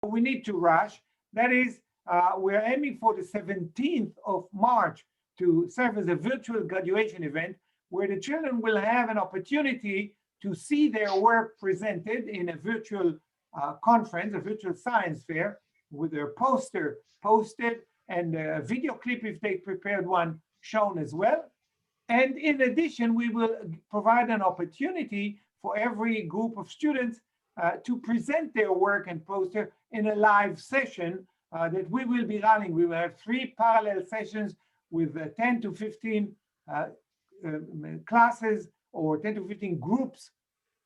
we need to rush. That is, we're aiming for the 17th of March to serve as a virtual graduation event where the children will have an opportunity to see their work presented in a virtual conference, a virtual science fair, with their poster posted and a video clip, if they prepared one, shown as well. And in addition, we will provide an opportunity for every group of students to present their work and poster in a live session that we will be running. We will have 3 parallel sessions with 10 to 15 classes or 10 to 15 groups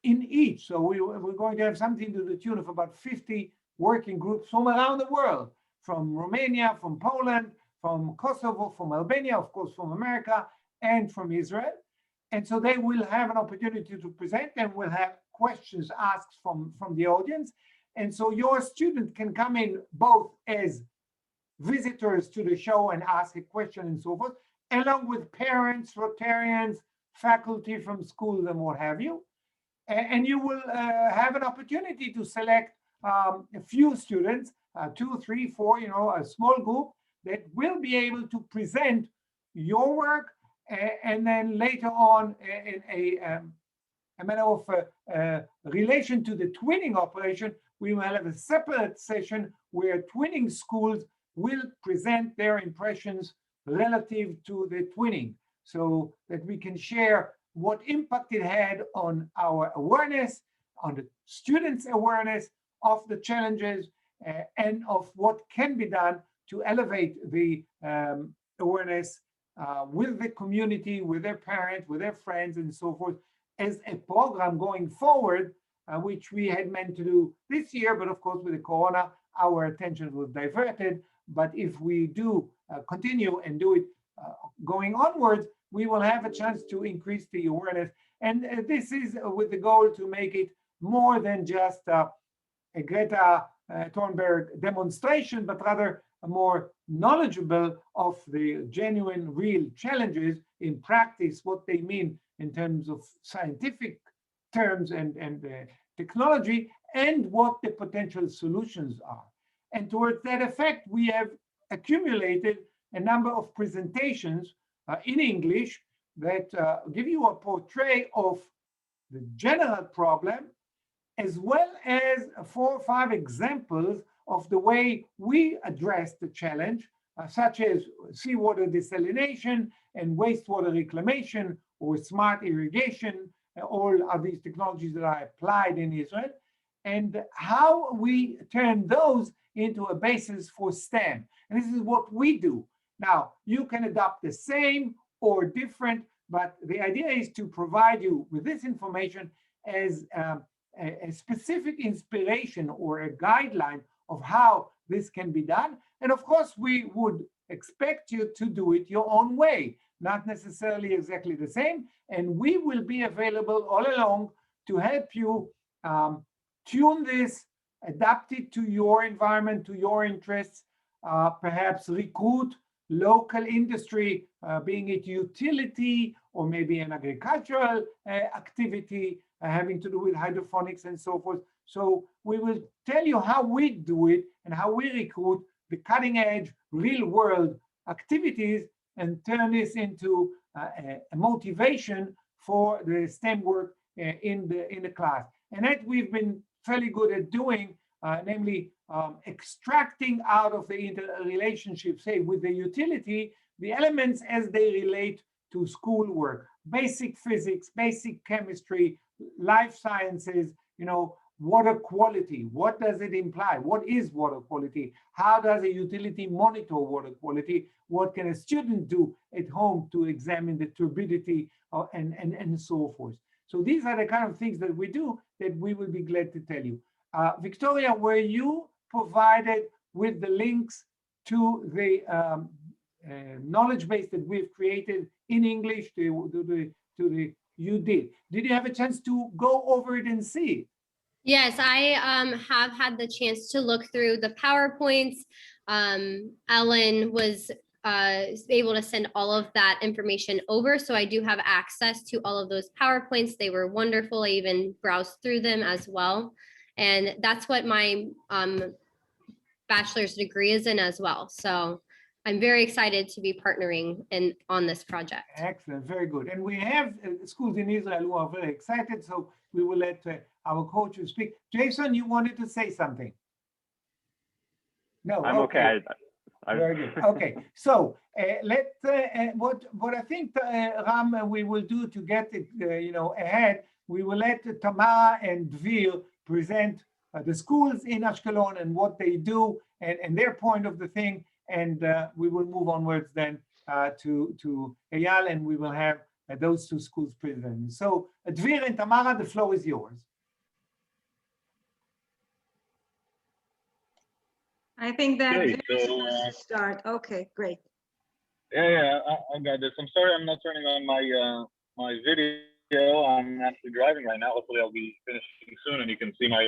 in each. So we're going to have something to the tune of about 50 working groups from around the world, from Romania, from Poland, from Kosovo, from Albania, of course, from America, and from Israel. And so they will have an opportunity to present and will have questions asked from the audience. And so your student can come in both as visitors to the show and ask a question and so forth, along with parents, Rotarians, faculty from schools and what have you. And you will have an opportunity to select a few students, 2, 3, 4, a small group that will be able to present your work, and then later on in a matter of relation to the twinning operation, we will have a separate session where twinning schools will present their impressions relative to the twinning, so that we can share what impact it had on our awareness, on the students' awareness of the challenges, and of what can be done to elevate the awareness with the community, with their parents, with their friends, and so forth, as a program going forward, which we had meant to do this year, but of course with the corona, our attention was diverted. But if we do continue and do it going onwards, we will have a chance to increase the awareness. And this is with the goal to make it more than just a Greta Thunberg demonstration, but rather a more knowledgeable of the genuine, real challenges in practice, what they mean in terms of scientific terms and technology, and what the potential solutions are. And towards that effect, we have accumulated a number of presentations in English that give you a portrait of the general problem, as well as 4 or 5 examples of the way we address the challenge, such as seawater desalination and wastewater reclamation or smart irrigation. All of these technologies that are applied in Israel, and how we turn those into a basis for STEM. And this is what we do. Now, you can adopt the same or different, but the idea is to provide you with this information as a specific inspiration or a guideline of how this can be done. And of course, we would expect you to do it your own way, not necessarily exactly the same. And we will be available all along to help you tune this, adapt it to your environment, to your interests, perhaps recruit local industry, being it utility or maybe an agricultural activity having to do with hydroponics and so forth. So we will tell you how we do it and how we recruit the cutting edge, real world activities and turn this into a motivation for the STEM work in the class. And that we've been fairly good at doing, namely extracting out of the interrelationship, say with the utility, the elements as they relate to schoolwork, basic physics, basic chemistry, life sciences, water quality. What does it imply? What is water quality? How does a utility monitor water quality? What can a student do at home to examine the turbidity and so forth? So these are the kind of things that we do that we will be glad to tell you. Victoria, were you provided with the links to the knowledge base that we've created in English you did. Did you have a chance to go over it and see it? Yes, I have had the chance to look through the PowerPoints. Ellen was able to send all of that information over, so I do have access to all of those PowerPoints. They were wonderful. I even browsed through them as well. And that's what my bachelor's degree is in as well. So I'm very excited to be partnering on this project. Excellent, very good. And we have schools in Israel who are very excited, so we will let our coaches speak. Jason, you wanted to say something? No, I'm okay. Very good. Okay, so what I think, Ram, we will do to get it, ahead. We will let Tamara and Dvir present the schools in Ahskelon and what they do and their point of the thing, and we will move onwards then to Eyal, and we will have those two schools present. So Dvir and Tamara, the floor is yours. I think that Okay, Dvir is supposed to start. Okay, great. Yeah, I got this. I'm sorry I'm not turning on my video. I'm actually driving right now. Hopefully I'll be finishing soon and you can see my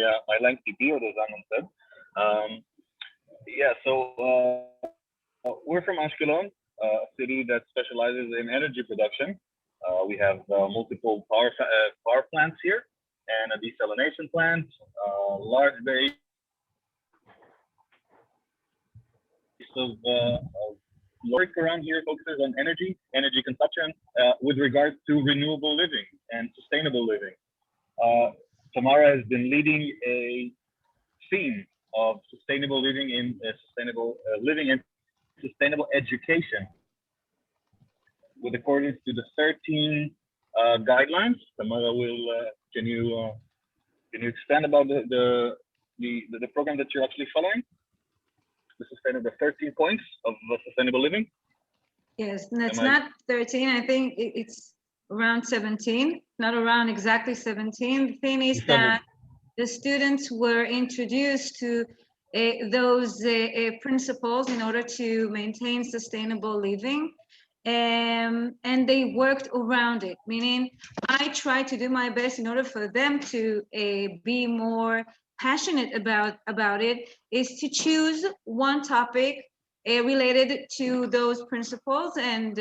lengthy beard, as Amnon said. We're from Ahskelon, a city that specializes in energy production. We have multiple power plants here and a desalination plant, large base of work around here focuses on energy consumption with regards to renewable living and sustainable living. Tamara has been leading a theme of sustainable living in sustainable living and sustainable education with accordance to the 13 guidelines. Tamara will can you expand about the program that you're actually following? The 13 points of sustainable living? Yes, and it's not 13. I think it's around 17, not around exactly 17. The thing is that the students were introduced to those principles in order to maintain sustainable living. And they worked around it, meaning I tried to do my best in order for them to be more passionate about it, is to choose one topic related to those principles and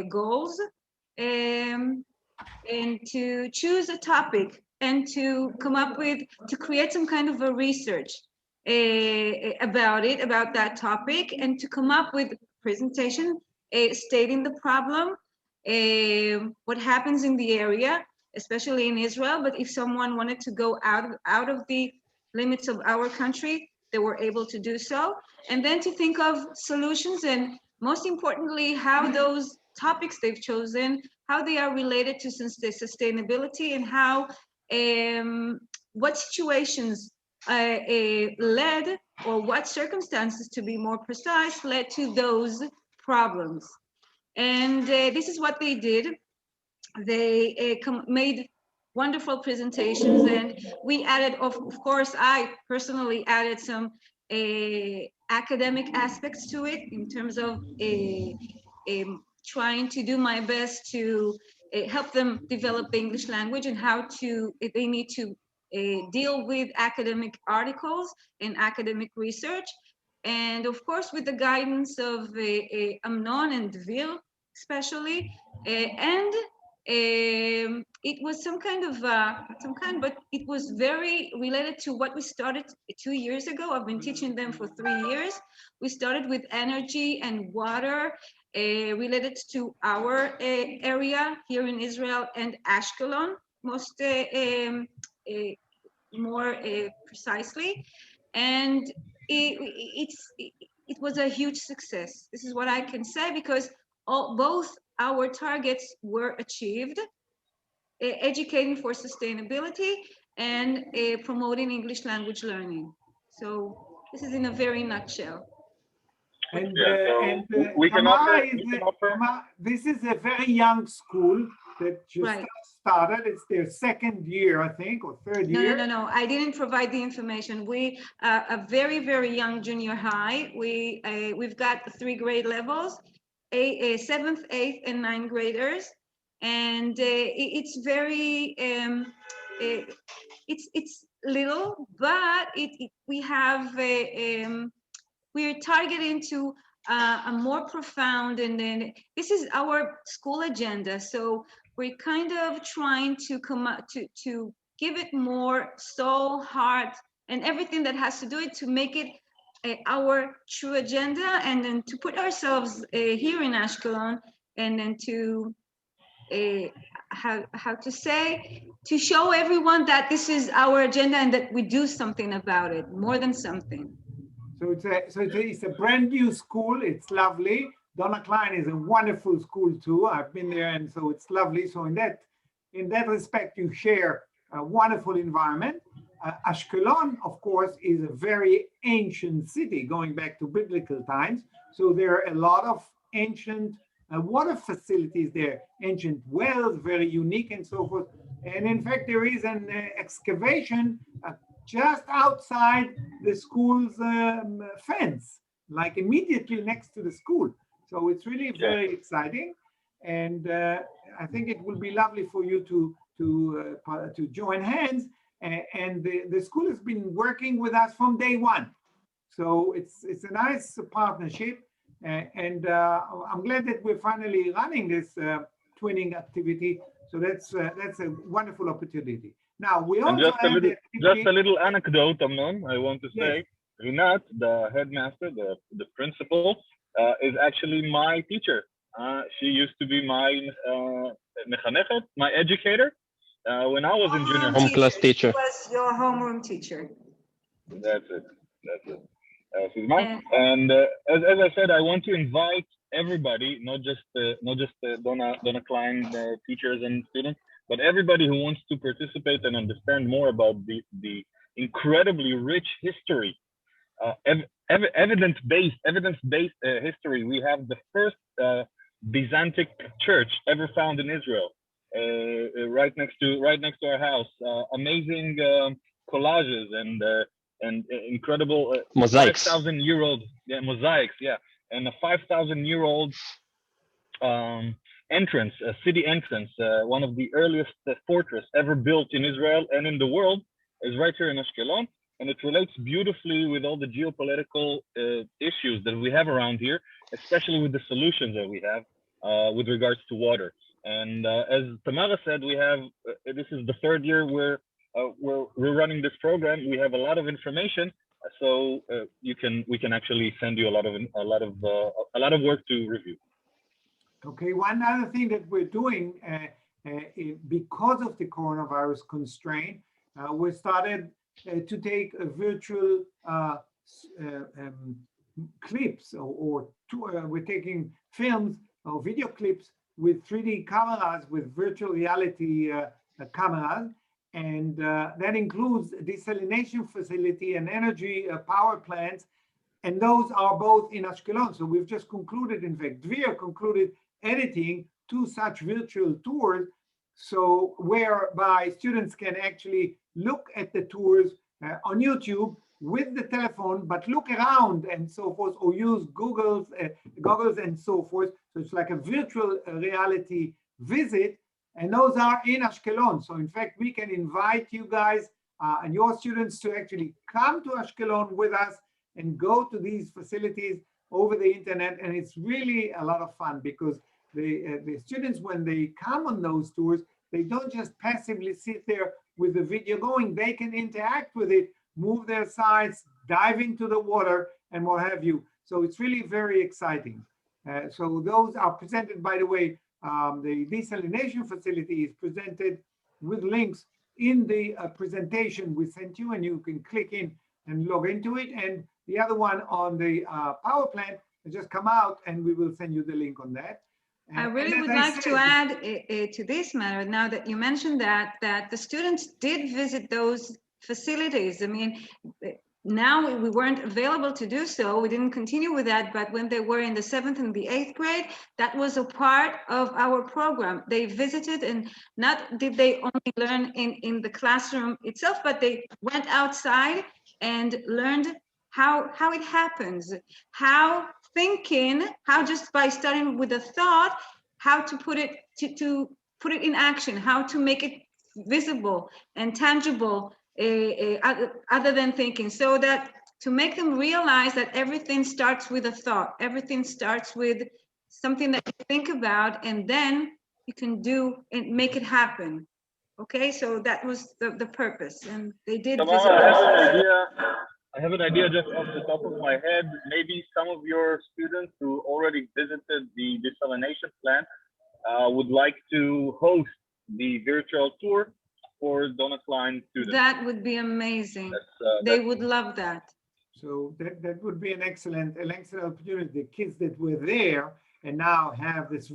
goals, and to choose a topic and to come up with, to create some kind of a research about that topic, and to come up with a presentation stating the problem, what happens in the area, especially in Israel. But if someone wanted to go out of the limits of our country, they were able to do so. And then to think of solutions, and most importantly, how those topics they've chosen, how they are related to sustainability, and how what situations led, or what circumstances, to be more precise, led to those problems. And this is what they did. They made wonderful presentations, and we added, of course, I personally added some academic aspects to it, in terms of trying to do my best to help them develop the English language, and how to, if they need to deal with academic articles and academic research. And of course, with the guidance of Amnon and Dvir, especially, and it was but it was very related to what we started 2 years ago. I've been teaching them for 3 years. We started with energy and water related to our area here in Israel and Ahskelon, more precisely. And it was a huge success. This is what I can say, because both our targets were achieved, educating for sustainability and promoting English language learning. So this is in a very nutshell. And, we can offer, this is a very young school that just started. It's their second year, I think, or third year. No. I didn't provide the information. We a very, very young junior high. We've got 3 grade levels, a 7th, 8th, and 9th graders, and it's very it's little, but we have we're targeting to a more profound, and then this is our school agenda. So we're kind of trying to come up to give it more soul, heart, and everything that has to do it, to make it our true agenda, and then to put ourselves here in Ashkelon, and then to how to say, to show everyone that this is our agenda and that we do something about it, more than something. So it's a brand new school. It's lovely. Donna Klein is a wonderful school too. I've been there, and so it's lovely. So in that respect, you share a wonderful environment. Ashkelon, of course, is a very ancient city going back to biblical times. So there are a lot of ancient water facilities there, ancient wells, very unique and so forth. And in fact, there is an excavation just outside the school's fence, like immediately next to the school. So it's really very exciting. And I think it will be lovely for you to join hands. And the school has been working with us from day one. So it's a nice partnership. And I'm glad that we're finally running this twinning activity. So that's a wonderful opportunity. Now we also and just a little anecdote, Amnon. I want to say, Rinat, the headmaster, the principal, is actually my teacher. She used to be my mechanechet, my educator, when I was in junior Home class teacher. She was your homeroom teacher. That's it. And as I said, I want to invite everybody, not just Donna Klein teachers and students, but everybody who wants to participate and understand more about the incredibly rich history, evidence-based history. We have the first Byzantine church ever found in Israel, right next to our house. Amazing collages and incredible Mosaics. 5,000-year-old mosaics, and a 5,000-year-old entrance, a city entrance, one of the earliest fortress ever built in Israel and in the world, is right here in Ashkelon, and it relates beautifully with all the geopolitical issues that we have around here, especially with the solutions that we have with regards to water. And as Tamara said, we have this is the third year we're running this program. We have a lot of information, so we can actually send you a lot of work to review. Okay, one other thing that we're doing because of the coronavirus constraint, we started to take a virtual clips, or we're taking films or video clips with 3D cameras, with virtual reality cameras, and that includes desalination facility and energy power plants, and those are both in Ashkelon. So we've just concluded, in fact, Dvir concluded editing 2 such virtual tours, so whereby students can actually look at the tours on YouTube with the telephone, but look around and so forth, or use goggles and so forth. So it's like a virtual reality visit, and those are in Ashkelon. So in fact, we can invite you guys and your students to actually come to Ashkelon with us and go to these facilities over the internet. And it's really a lot of fun, because the students, when they come on those tours, they don't just passively sit there with the video going. They can interact with it, move their sides, dive into the water, and what have you. So it's really very exciting. So those are presented, by the way, the desalination facility is presented with links in the presentation we sent you, and you can click in and log into it. And the other one on the power plant has just come out, and we will send you the link on that. I really would like to add to this matter, now that you mentioned that the students did visit those facilities. I mean, now we weren't available to do so. We didn't continue with that, but when they were in the 7th and the 8th grade, that was a part of our program. They visited, and not did they only learn in the classroom itself, but they went outside and learned how it happens, how just by starting with a thought, how to put it to put it in action, how to make it visible and tangible, other than thinking, so that to make them realize that everything starts with a thought, everything starts with something that you think about, and then you can do and make it happen. Okay, so that was the purpose, and they did visit. I have an idea just off the top of my head. Maybe some of your students who already visited the desalination plant would like to host the virtual tour for Donut Line students. That would be amazing. They would love that. So that would be an excellent opportunity. The kids that were there and now have this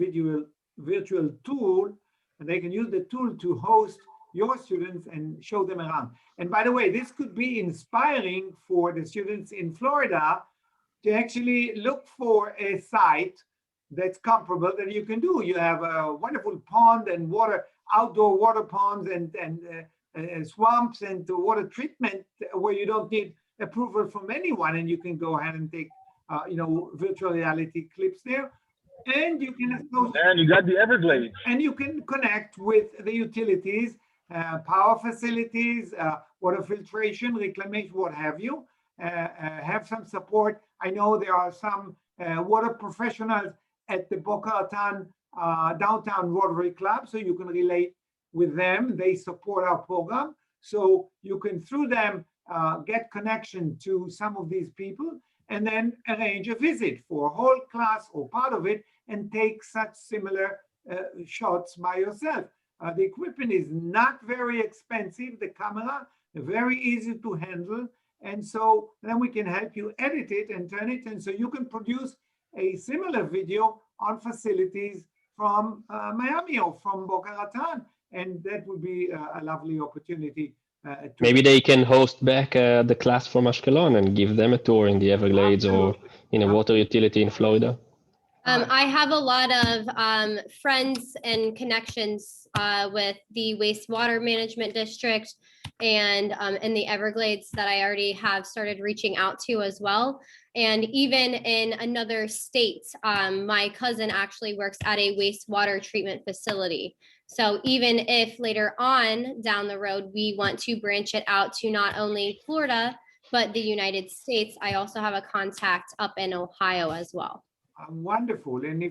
virtual tool, and they can use the tool to host your students and show them around. And by the way, this could be inspiring for the students in Florida to actually look for a site that's comparable that you can do. You have a wonderful pond and outdoor water ponds and swamps and water treatment where you don't need approval from anyone, and you can go ahead and take virtual reality clips there. And you can and you got the Everglades. And you can connect with the utilities, power facilities, water filtration, reclamation, what have you. Have some support. I know there are some water professionals at the Boca Raton Downtown Rotary Club, so you can relate with them. They support our program, so you can through them get connection to some of these people, and then arrange a visit for a whole class or part of it, and take such similar shots by yourself. The equipment is not very expensive. The camera, very easy to handle, and so then we can help you edit it and turn it, and so you can produce a similar video on facilities from Miami or from Boca Raton, and that would be a lovely opportunity. Maybe they can host back the class from Ashkelon and give them a tour in the Everglades or in a water utility in Florida. I have a lot of friends and connections with the wastewater management district and in the Everglades that I already have started reaching out to as well. And even in another state, my cousin actually works at a wastewater treatment facility. So even if later on down the road, we want to branch it out to not only Florida, but the United States, I also have a contact up in Ohio as well. Wonderful. And if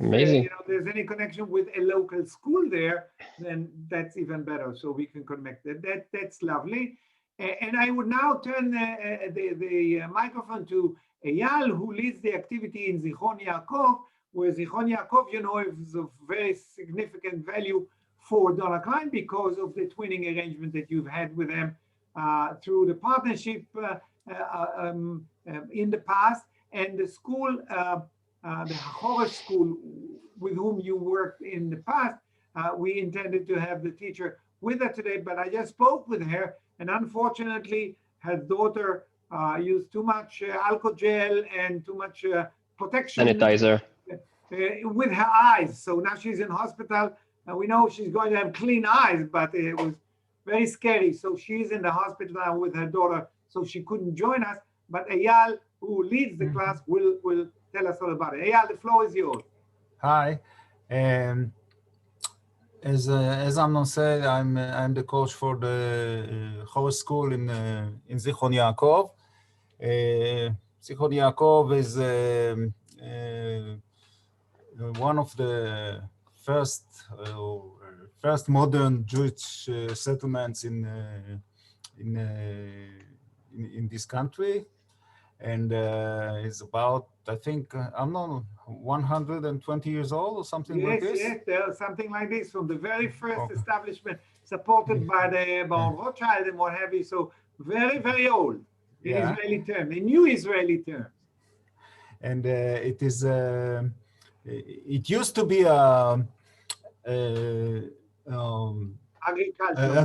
there's any connection with a local school there, then that's even better. So we can connect that. That's lovely. And I would now turn the microphone to Eyal, who leads the activity in Zichron Yaakov, where Zichron Yaakov, is of very significant value for Donut Line because of the twinning arrangement that you've had with them through the partnership in the past, and the school, the horror school with whom you worked in the past. We intended to have the teacher with her today, but I just spoke with her, and unfortunately, her daughter used too much alcohol gel and too much protection sanitizer with her eyes. So now she's in hospital. We know she's going to have clean eyes, but it was very scary. So she's in the hospital now with her daughter, so she couldn't join us. But Eyal, who leads the class, will tell us all about it. Eyal, the floor is yours. Hi. As Amnon said, I'm the coach for the horror school in Zichron Yaakov. Zichron Yaakov is one of the first modern Jewish settlements in this country, and it's about, I think, I'm not 120 years old or something like this. Yes, there's something like this from the very first establishment, supported by the Baron Rothschild and what have you. So very, very old in Israeli terms, in new Israeli terms. And it is. It used to be a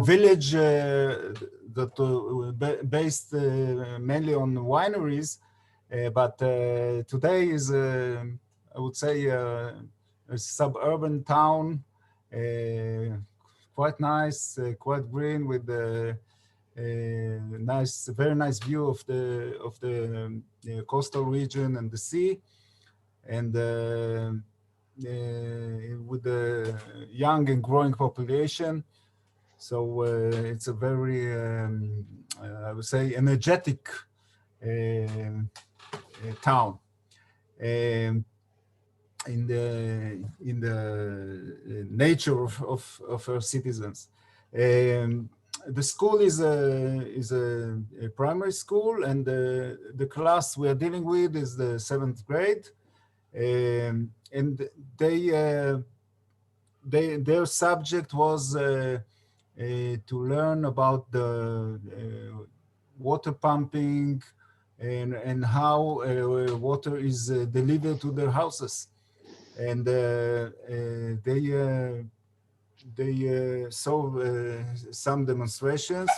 village that based mainly on wineries, but today is, I would say, a suburban town, quite nice, quite green, with a very nice view of the coastal region and the sea, and with a young and growing population. So it's a very, I would say, energetic town. In the nature of her citizens. the school is a primary school, and the class we are dealing with is the 7th grade, and their subject was to learn about the water pumping and how water is delivered to their houses. And they saw some demonstrations.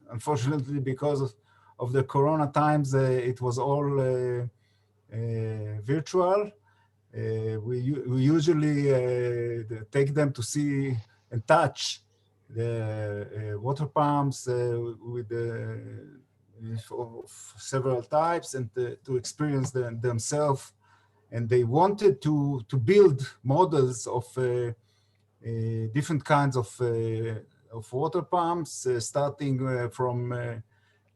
Unfortunately, because of the Corona times, it was all virtual. We usually take them to see and touch the water pumps with of several types, and to experience them themselves. And they wanted to build models of different kinds of water pumps, starting from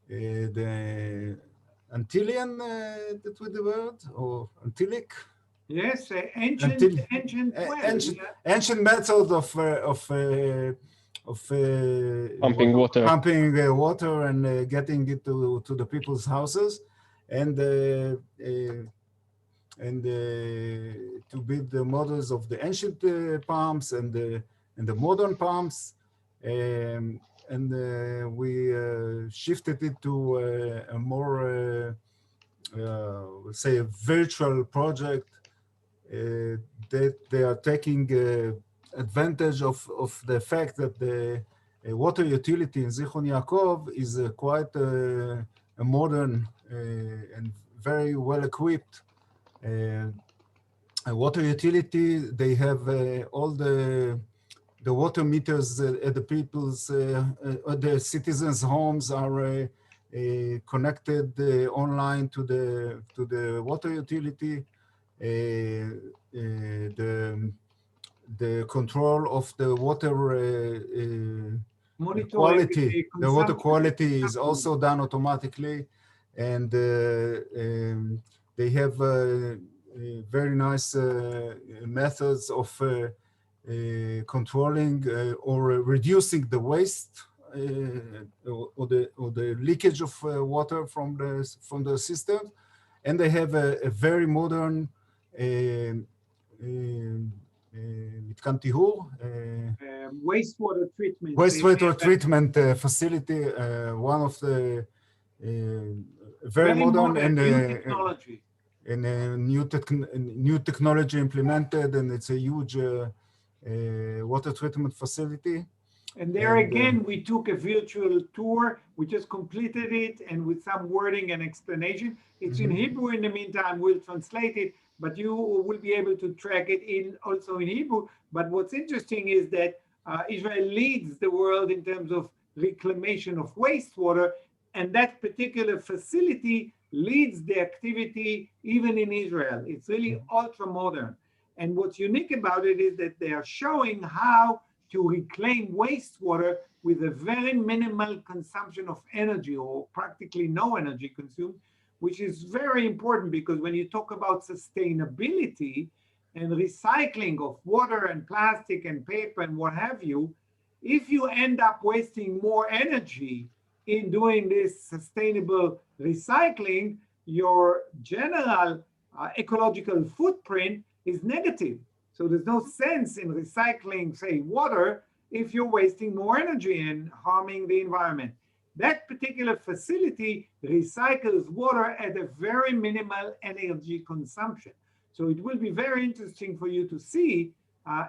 the Antillean, that was the word, or Antillic? Yes, ancient method of Pumping water and getting it to the people's houses, and to build the models of the ancient pumps and the modern pumps, and we shifted it to a more let's say a virtual project that they are taking advantage of the fact that the water utility in Zichron Yaakov is quite a modern and very well equipped water utility. They have all the water meters at the people's, the citizens' homes are connected online to the water utility. The control of the water quality, the water quality is also done automatically, and they have very nice methods of controlling or reducing the waste or the leakage of water from the system, and they have a very modern מתקן טיהור, wastewater treatment facility, one of the very modern and new technology implemented, and it's a huge water treatment facility. And there again, we took a virtual tour. We just completed it, and with some wording and explanation. It's in Hebrew in the meantime. We'll translate it, but you will be able to track it also in Hebrew. But what's interesting is that Israel leads the world in terms of reclamation of wastewater, and that particular facility leads the activity even in Israel. It's really ultra modern. And what's unique about it is that they are showing how to reclaim wastewater with a very minimal consumption of energy, or practically no energy consumed, which is very important, because when you talk about sustainability and recycling of water and plastic and paper and what have you, if you end up wasting more energy in doing this sustainable recycling, your general ecological footprint is negative. So there's no sense in recycling, say, water, if you're wasting more energy and harming the environment. That particular facility recycles water at a very minimal energy consumption. So it will be very interesting for you to see,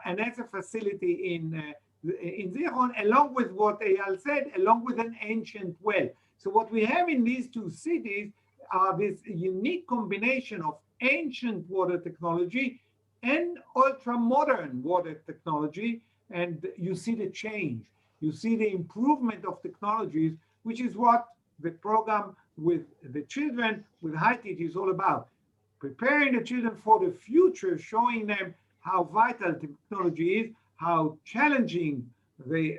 and that's a facility in Zichron, along with what Eyal said, along with an ancient well. So what we have in these two cities are this unique combination of ancient water technology and ultra-modern water technology, and you see the change. You see the improvement of technologies, which is what the program with the children, with HITEACH, is all about. Preparing the children for the future, showing them how vital technology is, how challenging the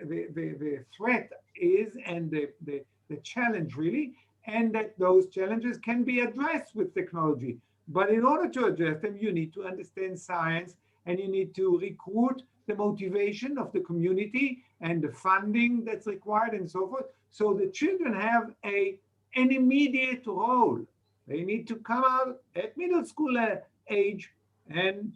threat is, and the challenge really, and that those challenges can be addressed with technology. But in order to address them, you need to understand science and you need to recruit the motivation of the community and the funding that's required and so forth. So the children have an immediate role. They need to come out at middle school age and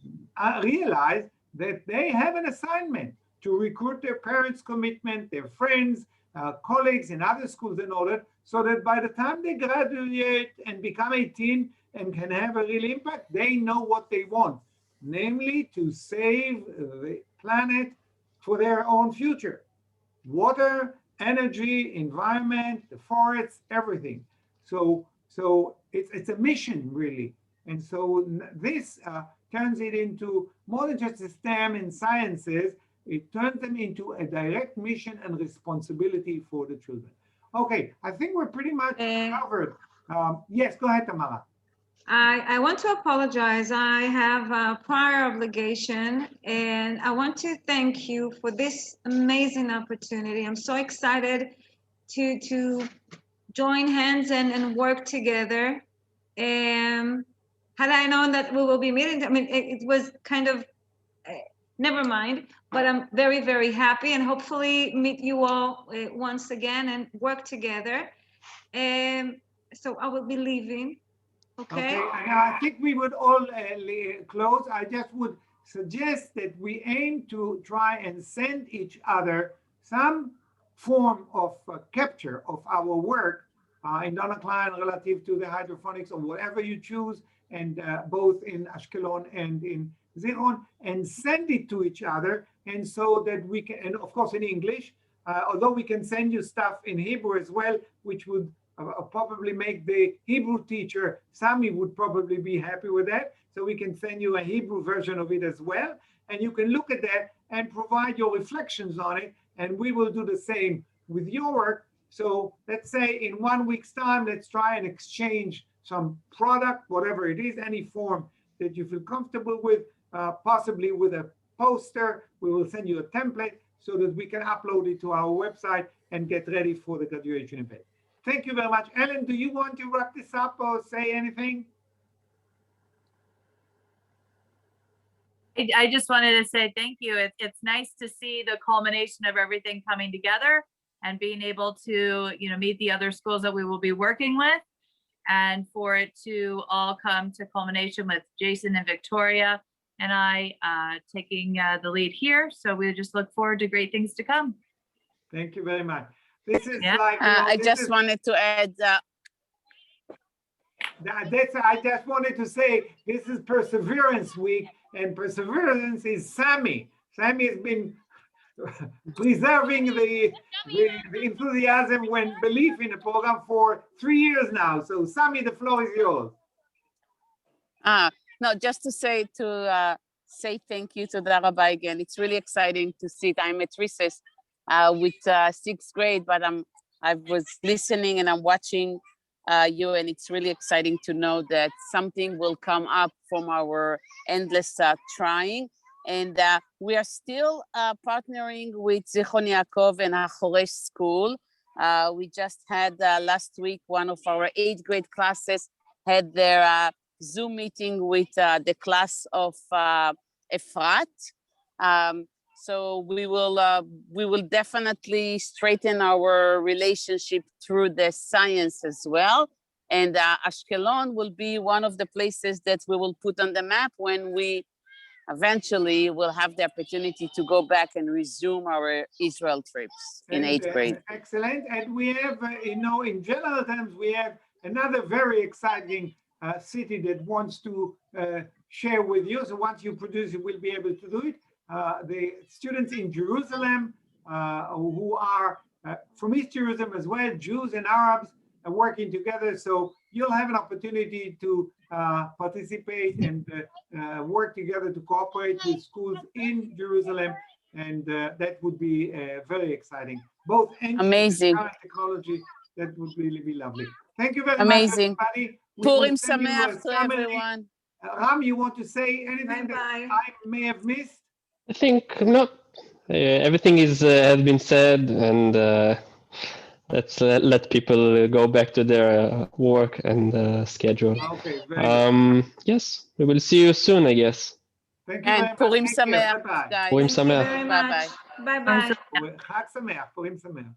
realize that they have an assignment to recruit their parents' commitment, their friends, colleagues in other schools and all that, so that by the time they graduate and become 18 and can have a real impact, they know what they want, namely to save the planet for their own future. Water, energy, environment, the forests, everything. So it's a mission, really. And so this turns it into more than just a STEM in sciences. It turns them into a direct mission and responsibility for the children. Okay, I think we're pretty much covered. Yes, go ahead, Tamara. I want to apologize. I have a prior obligation, and I want to thank you for this amazing opportunity. I'm so excited to join hands and work together. Had I known that we will be meeting, I mean, it was kind of, never mind, but I'm very, very happy and hopefully meet you all once again and work together. So I will be leaving. Okay. Now I think we would all close. I just would suggest that we aim to try and send each other some form of capture of our work in Donna Klein relative to the hydroponics or whatever you choose, and both in Ahskelon and in Zichron, and send it to each other, and so that we can, and of course in English, although we can send you stuff in Hebrew as well, which would probably make the Hebrew teacher, Sami, would probably be happy with that. So we can send you a Hebrew version of it as well. And you can look at that and provide your reflections on it. And we will do the same with your work. So let's say in 1 week's time, let's try and exchange some product, whatever it is, any form that you feel comfortable with, possibly with a poster. We will send you a template so that we can upload it to our website and get ready for the graduation event. Thank you very much. Ellen, do you want to wrap this up or say anything? I just wanted to say thank you. It's nice to see the culmination of everything coming together and being able to, meet the other schools that we will be working with, and for it to all come to culmination with Jason and Victoria and I taking the lead here. So we just look forward to great things to come. Thank you very much. This is I just wanted to add. I just wanted to say this is Perseverance Week, and Perseverance is Sami. Sami has been preserving the enthusiasm and belief in the program for 3 years now. So Sami, the floor is yours. No, just to say thank you to Darabah again. It's really exciting to see it. I'm at recess with 6th grade, but I was listening and I'm watching you, and it's really exciting to know that something will come up from our endless trying. And we are still partnering with Zichron Yaakov and Hachoresh School. We just had last week, one of our 8th grade classes had their Zoom meeting with the class of Efrat. So we will definitely straighten our relationship through the science as well. And Ahskelon will be one of the places that we will put on the map when we eventually will have the opportunity to go back and resume our Israel trips in 8th grade. Excellent. And we have, in general terms, we have another very exciting city that wants to share with you. So once you produce, you will be able to do it. The students in Jerusalem who are from East Jerusalem as well, Jews and Arabs are working together. So you'll have an opportunity to participate and work together to cooperate with schools in Jerusalem. And that would be very exciting. Both amazing and technology, that would really be lovely. Thank you very amazing. much, everybody. Purim Sameach to everyone. Ram, you want to say anything that I may have missed? I think not. Everything has been said, and let's let people go back to their work and schedule. Okay, very good. Yes, we will see you soon, I guess. Thank you And very much. Purim Take care. Sameach, Bye-bye. guys. Purim Thank you Sameach. very Bye-bye. much. Bye-bye. Chag Sameach, Purim Sameach.